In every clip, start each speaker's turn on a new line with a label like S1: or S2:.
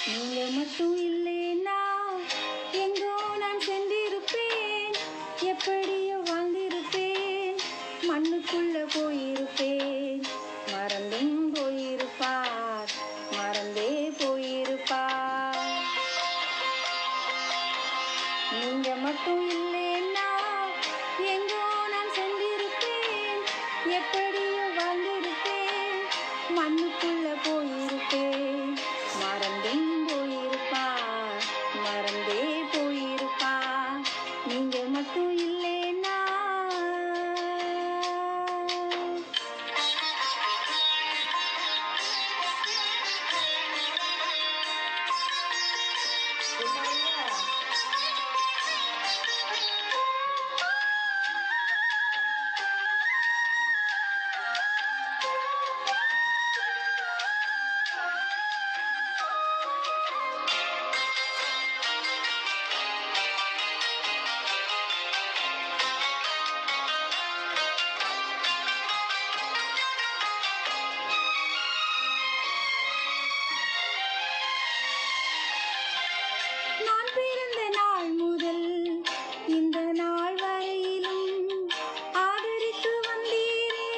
S1: நீங்க மட்டும் இல்லைன்னா எங்கோ நான் சென்றிருப்பேன், எப்படியோ வாழ்ந்திருப்பேன், மண்ணுக்குள்ள போயிருப்பேன். மறந்தும் போயிருப்பார், மறந்தே போயிருப்பார். நீங்க மட்டும் இல்லைன்னா எங்கோ நான் சென்றிருப்பேன், எப்படியோ வாழ்ந்திருப்பேன், மண்ணுக்குள்ள போயிருப்பேன். மறந்தும் போயிருப்பார், மறந்தே போயிருப்பார். நீங்க மட்டும் இல்லைன்னா. நான் பிறந்த நாள் முதல் இந்த நாள் வரையிலும் ஆதரித்து வந்தீரே,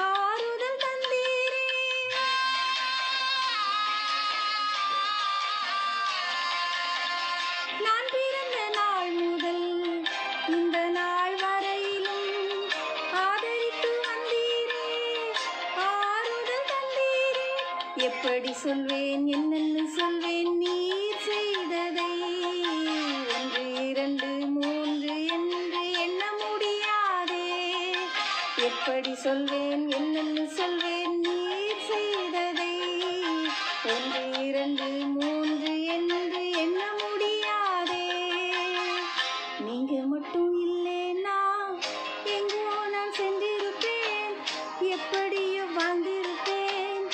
S1: ஆறுதல் தந்தீரே. நான் பிறந்த நாள் முதல் இந்த நாள் வரையிலும் ஆதரித்து வந்தீரே, ஆறுதல் தந்தீரே. எப்படி சொல்வேன், என்னென்னு சொல்வேன் நீர் செய்ததை? ஒன்று இரண்டு மூன்று என்று எண்ண முடியாதே. எப்படி சொல்வேன், என்னென்னு சொல்வேன் நீர் செய்ததை? ஒன்று இரண்டு மூன்று என்று எண்ண முடியாதே. நீங்க மட்டும் இல்லைன்னா எங்கோ நான் சென்றிருப்பேன், எப்படியோ வாழ்ந்திருப்பேன்,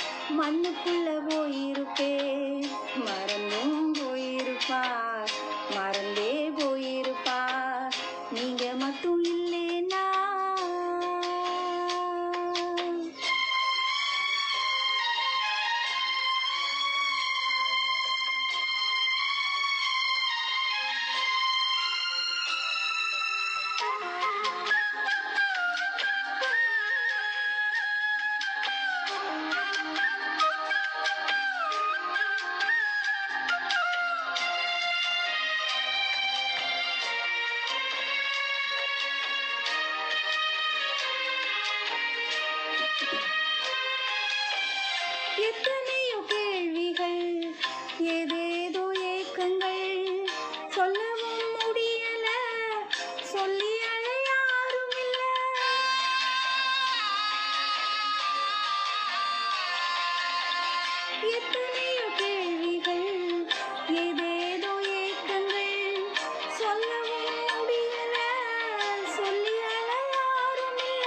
S1: மண்ணுக்குள்ள போயிருப்பேன். மறந்தும் போயிருப்பார், மறந்தே போயிருப்பார். நீங்க மட்டும் இல்லைன்னா. எத்தனையோ கேள்விகள், ஏதேதோ ஏக்கங்கள், சொல்லவும் முடியல, சொல்லி அழ யாரும் இல்ல. எத்தனையோ கேள்விகள், ஏதேதோ ஏக்கங்கள், சொல்லவும் முடியல, சொல்லி அழ யாரும் இல்ல.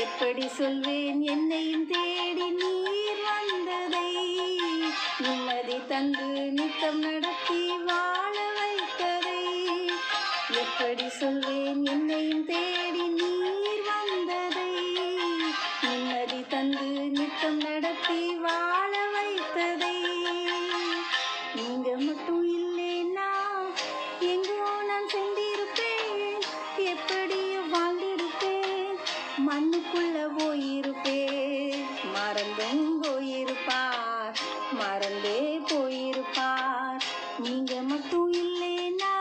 S1: எப்படி சொல்வேன், என்னையும் தேடி நீர் வந்ததை, நிம்மதி தந்து நித்தம் நடத்தி வாழ வைத்ததை. எப்படி சொல்வேன், என்னையும் தேடி நீர் வந்ததை, நிம்மதி தந்து நித்தம் நடத்தி வாழ வைத்ததை. நீங்க மட்டும் இல்லைன்னா எங்கோ நான் சென்றிருப்பேன், எப்படியோ வாழ்ந்திருப்பேன், மண்ணுக்குள்ள போயிருப்பேன். மறந்தும் போயிருப்பார், மறந்தே போயிருப்பார். நீங்க மட்டும் இல்லைன்னா.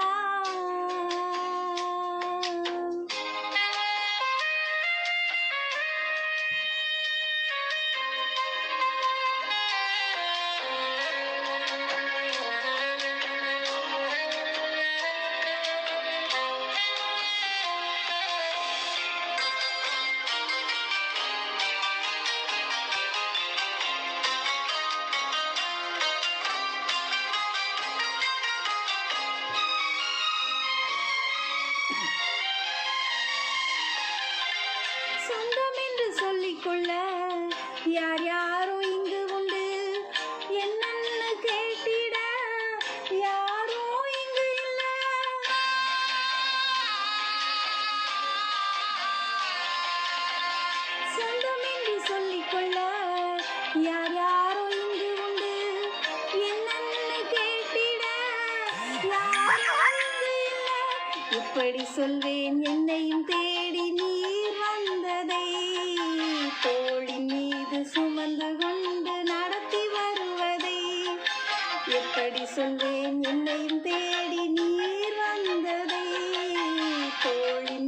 S1: எப்படி சொல்வேன் என்னையும் தேடி நீர் வந்ததை, தோளின் மீது சுமந்து கொண்டு நடத்தி வருவதை. எப்படி சொல்வேன் என்னையும் தேடி நீர் வந்ததை, தோளின்